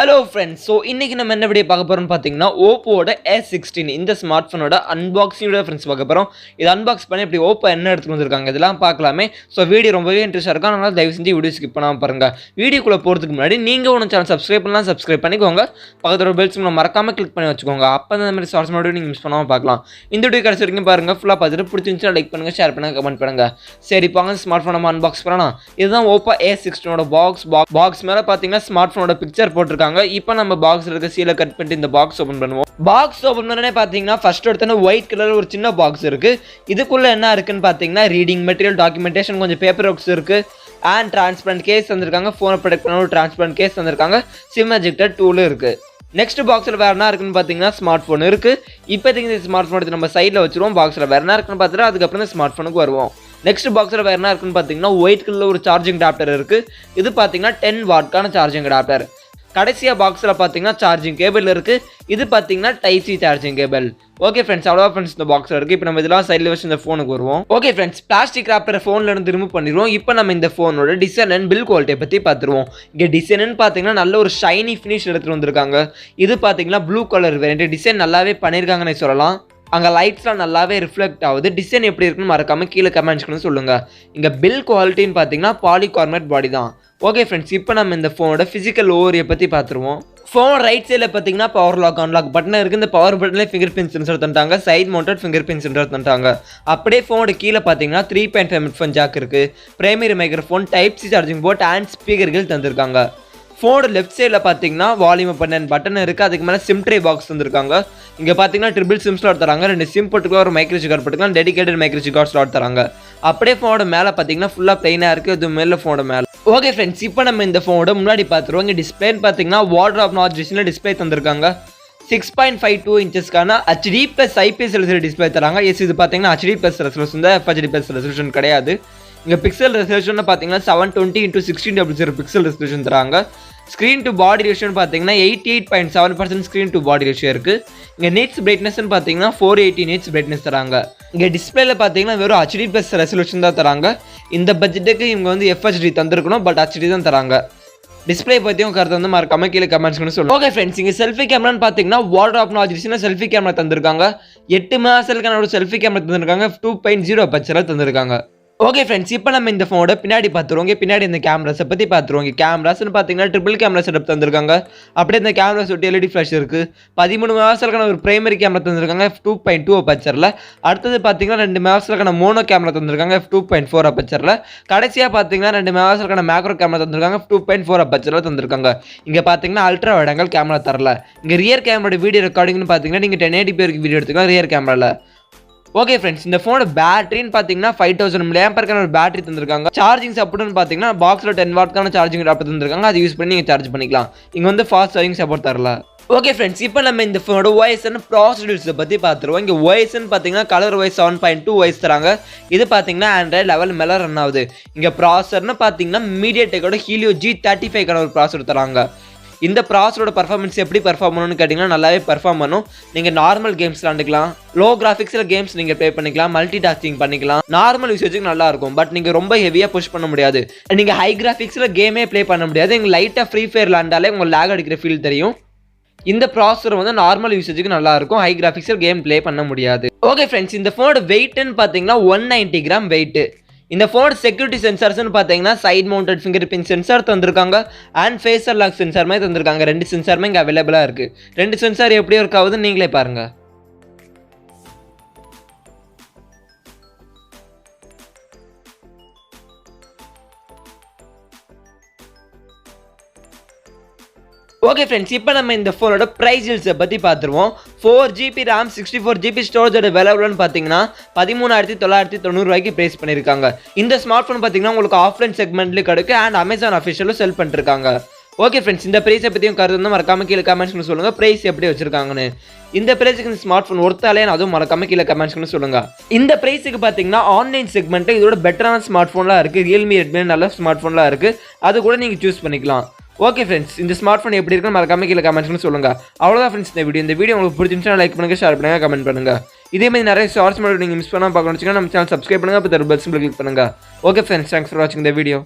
Hello friends, so இன்னைக்கு நம்ம என்ன வீடியோ பார்க்க போறோம்னு பாத்தீங்கன்னா Oppo A16 இந்த ஸ்மார்ட் போனோட அன்பாக்சிங் வீடியோ फ्रेंड्स பார்க்க போறோம். இது அன்பாக்ஸ் பண்ணி இப்படி Oppo என்ன எடுத்துட்டு வந்திருக்காங்க இதெல்லாம் பார்க்கலாமே. சோ வீடியோ ரொம்பவே இன்ட்ரஸ்டா இருக்கும். அதனால தயவு செஞ்சு வீடியோ ஸ்கிப் பண்ணாம பாருங்க. வீடியோக்குள்ள போறதுக்கு முன்னாடி நீங்க உங்க சேனல் சப்ஸ்கிரைப் பண்ணலாம் சப்ஸ்கிரைப் பண்ணிக்கோங்க. பக்கத்துல பெல் சிம்பல் மறக்காம கிளிக் பண்ணி வச்சுக்கோங்க. அப்பதான் இந்த மாதிரி ஷார்ட்ஸ் வீடியோ நீங்க மிஸ் பண்ணாம பார்க்கலாம். இந்த வீடியோ கடைசி வரைக்கும் பாருங்க. ஃபுல்லா பார்த்துட்டு பிடிச்சிருந்தா லைக் பண்ணுங்க, ஷேர் பண்ணுங்க, கமெண்ட் பண்ணுங்க. சரி பாங்க ஸ்மார்ட் போன் நம்ம அன்பாக்ஸ் பண்ணலாம். இதுதான் Oppo A16 ஓட பாக்ஸ் மேல பாத்தீங்கன்னா ஸ்மார்ட் போனோட பிக்சர் போட்டுருக்காங்க. இப்போ நம்ம பாக்ஸ்ல இருக்க சீலை கட் பண்ணிட்டு இந்த பாக்ஸ் ஓபன் பண்ணுவோம். பாக்ஸ் ஓபன் பண்ணனே பாத்தீங்கன்னா ஃபர்ஸ்ட் எடுத்தன ஒயிட் கலர்ல ஒரு சின்ன பாக்ஸ் இருக்கு. இதுக்குள்ள என்ன இருக்குன்னு பாத்தீங்கன்னா ரீடிங் மெட்டீரியல், டாக்குமெண்டேஷன், கொஞ்சம் பேப்பர் ஒர்க்ஸ் இருக்கு. அண்ட் டிரான்ஸ்பரண்ட் கேஸ் தந்திருக்காங்க. ஃபோனை ப்ரொடெக்ட் பண்ண ஒரு டிரான்ஸ்பரண்ட் கேஸ் தந்திருக்காங்க. சிம் எஜெக்டர் டூல் இருக்கு. நெக்ஸ்ட் பாக்ஸ்ல வேற என்ன இருக்குன்னு பாத்தீங்கன்னா ஸ்மார்ட் போன் இருக்கு. இப்போதைக்கு இந்த ஸ்மார்ட் போன் எடுத்து நம்ம சைட்ல வச்சிருவோம். பாக்ஸ்ல வேற என்ன இருக்குன்னு பார்த்துட்டு அதுக்கப்புறம் இந்த ஸ்மார்ட் போனுக்கு வருவோம். நெக்ஸ்ட் பாக்ஸ்ல வேற என்ன இருக்குன்னு பாத்தீங்கன்னா ஒயிட் கலர்ல ஒரு சார்ஜிங் அடாப்டர் இருக்கு. இது பாத்தீங்கன்னா 10 வாட்கான சார்ஜிங் அடாப்டர். கடைசியா பாக்ஸ்ல பாத்தீங்கன்னா சார்ஜிங் கேபிள் இருக்கு. இது பாத்தீங்கன்னா type C charging cable. Okay friends, அவ்வளோ ஃப்ரெண்ட்ஸ் இந்த பாக்ஸ்ல இருக்கு. இப்போ நம்ம இதெல்லாம் சைடில் வச்சு இந்த ஃபோனுக்கு வருவோம். ஓகே ஃப்ரெண்ட்ஸ், பிளாஸ்டிக் ராப்பரை ஃபோன்ல இருந்து ரிமூவ் பண்ணிடுவோம். இப்போ நம்ம இந்த ஃபோனோட டிசைன் அண்ட் பில் குவாலிட்டியை பத்தி பார்த்துருவோம். இங்கே டிசைன் பார்த்தீங்கன்னா நல்ல ஒரு ஷைனி ஃபினிஷ் எடுத்துட்டு வந்திருக்காங்க. இது பார்த்தீங்கன்னா ப்ளூ கலர் வேரியன்ட். டிசைன் நல்லாவே பண்ணியிருக்காங்கன்னு சொல்லலாம். அங்கே லைட்ஸ்லாம் நல்லாவே ரிஃப்ளெக்ட் ஆகுது. டிசைன் எப்படி இருக்குன்னு மறக்காம கீழே கமெண்ட்ஸ்க்கு சொல்லுங்க. இங்கே பில் குவாலிட்டின்னு பார்த்தீங்கன்னா பாலிகார்பனேட் பாடி தான். ஓகே ஃப்ரெண்ட்ஸ், இப்போ நம்ம இந்த ஃபோனோட ஃபிசிக்கல் ஓவரியை பற்றி பார்த்துருவோம். ஃபோன் ரைட் சைடில் பார்த்தீங்கன்னா பவர் லாக் அன்லாக் பட்டன் இருக்குது. இந்த பவர் பட்டன்லேயே ஃபிங்கர் பிரிண்ட் சென்சர் தந்துட்டாங்க. Side mounted finger print sensor தந்துட்டாங்க. அப்படியே ஃபோனோட கீழே பார்த்தீங்கன்னா 3.5 ஹெட்ஃபோன் ஜாக் இருக்குது. Primary microphone, type C charging port and ஸ்பீக்கர்கள் தந்திருக்காங்க. ஃபோனோட லெஃப்ட் சைடில் பார்த்தீங்கன்னா வால்யூம் பட்டன் இருக்குது. அதுக்கு மேலே சிம் ட்ரே பாக்ஸ் தந்திருக்காங்க. இங்கே பார்த்தீங்கன்னா ட்ரிபிள் சிம் ஸ்லாட் தராங்க. 2 சிம் போட்டுக்கலாம், ஒரு மைக்ரோ சிப் கார்டு போட்டுக்கலாம், dedicated micro chip card slot தராங்க. அப்படியே ஃபோனோட மேலே பார்த்தீங்கன்னா ஃபுல்லாக பிளைனாக இருக்குது. இது மேலே ஃபோனோட மேலே. ஓகே ஃப்ரெண்ட்ஸ், இப்போ நம்ம இந்த ஃபோனோட முன்னாடி பார்த்துருவோம். இங்கே டிஸ்பிளேன்னு பார்த்தீங்கன்னா வாட்டர் நாச் டிஸ்பிளே தந்திருக்காங்க. 6.52 இன்ச்சஸ்க்கான HD + IPS LCD டிஸ்பிளே தராங்க. இது பார்த்தீங்கன்னா HD + ரெசல்யூஷன் தான், FHD + ரெசல்யூஷன் கிடையாது. இங்கே பிக்சல் ரெசல்யூஷன் பார்த்தீங்கன்னா 720x1600 பிக்சல் ரெசல்யூஷன் தராங்க. ஸ்க்ரீன் டு பாடி ரேஷியோன்னு பார்த்தீங்கன்னா 88.7% ஸ்க்ரீன் டு பாடி ரேஷியோ இருக்குது. இங்கே நீட்ஸ் பிரைட்னஸ்ன்னு பார்த்தீங்கன்னா 480 நீட்ஸ் பிரைட்னஸ் தராங்க. இங்கே டிஸ்பிளேல பார்த்தீங்கன்னா வெறும் HD + ரெசல்யூஷன் தான் தராங்க. இந்த பட்ஜெட்டுக்கு இவங்க வந்து FHD தந்திருக்கணும், பட் HD தான் தராங்க. டிஸ்பிளே பற்றியும் கருத்து வந்து மறக்காம கீழே கமெண்ட்ஸ்னு சொல்லுங்கள். ஓகே ஃப்ரெண்ட்ஸ், இங்கே செல்ஃபி கேமரான்னு பார்த்தீங்கன்னா water of notch selfie camera தந்திருக்காங்க. 8 மெகாபிக்சலுக்கான ஒரு செல்ஃபி கேமரா தந்திருக்காங்க. 2.0 அபர்ச்சர் தந்திருக்காங்க. ஓகே ஃப்ரெண்ட்ஸ், இப்போ நம்ம இந்த ஃபோனோட பின்னாடி பார்த்துருவோங்க. பின்னாடி இந்த கேமராஸை பற்றி பார்த்துருவோங்க. கேமராஸ்ன்னு பார்த்தீங்கன்னா ட்ரிபிள் கேமரா செட்டப் தந்திருக்காங்க. அப்படியே இந்த கேமரா சுட்டி LED ஃப்ளாஷ் இருக்குது. 13 மெகாபிக்சலுக்கான ஒரு பிரைமரி கேமரா தந்திருக்காங்க. 2.2 அபர்ச்சரில். அடுத்தது பார்த்தீங்கன்னா 2 மெகாபிக்சலுக்கான மோனோ கேமரா தந்திருக்காங்க. 2.4 அபர்ச்சரில். கடைசியாக பார்த்தீங்கன்னா 2 மெகாபிக்சலுக்கான மேக்ரோ கேமரா தந்திருக்காங்க. 2.4 அபர்ச்சரில் தந்திருக்காங்க. இங்கே பார்த்தீங்கன்னா அல்ட்ரா வைட் ஆங்கிள் கேமரா தரல. இங்கே ரியர் கேமரோட வீடியோ ரெக்கார்டிங்னு பார்த்தீங்கன்னா நீங்கள் 1080p வரைக்கும் வீடியோ எடுத்துக்கலாம் ரியர் கேமராவில். ஓகே ஃப்ரெண்ட்ஸ், இந்த ஃபோனோட பேட்டரின்னு பார்த்தீங்கன்னா 5000 mAh ஒரு பேட்டரி தந்திருக்காங்க. சார்ஜிங் சப்போர்ட்னு பார்த்தீங்கன்னா பாக்ஸில் 10 வாட்கான சார்ஜிங் அடாப்டர் தந்திருக்காங்க. அது யூஸ் பண்ணி நீங்கள் சார்ஜ் பண்ணிக்கலாம். இங்கே வந்து ஃபாஸ்ட் சார்ஜிங் சப்போர்ட் தரல. ஓகே ஃப்ரெண்ட்ஸ், இப்போ நம்ம இந்த ஃபோனோட OS அண்ட் ப்ராசஸர்ஸை பற்றி பார்த்துருவோம். இங்கே OSன்னு பார்த்தீங்கன்னா கலர் OS 7.2 OS தராங்க. இது பார்த்தீங்கன்னா Android லெவல் மேலே ரன் ஆகுது. இங்கே ப்ராசஸர்னு பார்த்தீங்கன்னா மீடியாடெக்கோட Helio G35 ஒரு ப்ராசஸர் தராங்க. இந்த ப்ராசஸரோட பர்ஃபார்மன்ஸ் எப்படி பர்ஃபார்ம் பண்ணணும்னு கேட்டிங்கன்னா நல்லாவே பர்ஃபார்ம் பண்ணும். நீங்கள் நார்மல் கேம்ஸ் விளாண்டுக்கலாம், லோ கிராஃபிக்ஸில் கேம்ஸ் நீங்கள் ப்ளே பண்ணிக்கலாம், மல்டி டாஸ்கிங் பண்ணிக்கலாம். நார்மல் யூசேஜுக்கு நல்லா இருக்கும். பட் நீங்கள் ரொம்ப ஹெவியாக புஷ் பண்ண முடியாது. நீங்கள் ஹை கிராஃபிக்ஸில் கேமே ப்ளே பண்ண முடியாது. நீங்கள் லைட்டாக ஃப்ரீ ஃபயர் விளாண்டாலே உங்களுக்கு லேக் அடிக்கிற ஃபீல் தெரியும். இந்த ப்ராசஸர் வந்து நார்மல் யூசேஜுக்கு நல்லா இருக்கும். ஹை கிராஃபிக்ஸில் கேம் ப்ளே பண்ண முடியாது. ஓகே ஃப்ரெண்ட்ஸ், இந்த ஃபோனோட வெயிட்னு பார்த்தீங்கன்னா 190 கிராம் வெயிட். இந்த ஃபோன் செக்யூரிட்டி சென்சார்ஸ்னு பார்த்தீங்கன்னா side mounted finger print sensor தந்திருக்காங்க. அண்ட் ஃபேஸ் லாக் சென்சார் மாதிரி தந்திருக்காங்க. 2 சென்சாருமே இங்கே அவைலபிளாக இருக்குது. 2 சென்சார் எப்படி ஒர்க் ஆகுதுன்னு நீங்களே பாருங்கள். ஓகே ஃப்ரெண்ட்ஸ், இப்போ நம்ம இந்த ஃபோனோட ப்ரைஸை பற்றி பார்த்துருவோம். 4GB RAM 64GB ஸ்டோரேஜோட விலைன்னு பார்த்தீங்கன்னா 13,990 ப்ரைஸ் பண்ணியிருக்காங்க. இந்த ஸ்மார்ட் ஃபோன் பார்த்தீங்கன்னா உங்களுக்கு ஆஃப்லைன் செக்மெண்ட்லேயும் கிடைக்கும் அண்ட் Amazon அஃபிஷியலும் செல் பண்ணிருக்காங்க. ஓகே ஃப்ரெண்ட்ஸ், இந்த ப்ரைஸை பற்றியும் கருத்து வந்து மறக்காம கீழே கமெண்ட்ஸ்னு சொல்லுங்கள். ப்ரைஸ் எப்படி வச்சிருக்காங்கன்னு. இந்த ப்ரைஸுக்கு இந்த ஸ்மார்ட் ஃபோன் ஒர்த்தாலே அதுவும் மறக்காம கீழே கமெண்ட்ஸ்னு சொல்லுங்கள். இந்த ப்ரைஸுக்கு பார்த்தீங்கன்னா ஆன்லைன் செக்மெண்ட்டு இதோட பெட்டரான ஸ்மார்ட் ஃபோன்லாம் இருக்குது. Realme, Redmi நல்ல ஸ்மார்ட் ஃபோன்லாம் இருக்குது. அது கூட நீங்கள் சூஸ் பண்ணிக்கலாம். ஓகே ஃப்ரெண்ட்ஸ், இந்த ஸ்மார்ட் ஃபோன் எப்படி இருக்குன்னு மறக்காம கீழே கமெண்ட்ஸ்னு சொல்லுங்கள். அவ்வளோதான் ஃப்ரெண்ட்ஸ் இந்த வீடியோ உங்களுக்கு பிடிச்சிருந்துச்சுன்னா லைக் பண்ணுங்கள், ஷேர் பண்ணுங்கள், கமெண்ட் பண்ணுங்கள். இதே மாதிரி நிறைய ஷார்ட்ஸ் மட்டும் நீங்கள் மிஸ் பண்ணாமல் பார்க்கணும்னு வச்சுக்கோங்க. நம்ம சேனல் சப்ஸ்கிரைப் பண்ணுங்கள். அப்போ பெல் சிம்பிள் கிளிக் பண்ணுங்கள். ஓகே ஃப்ரெண்ட்ஸ், தேங்க்ஸ் ஃபார் வாட்சிங் இந்த வீடியோ.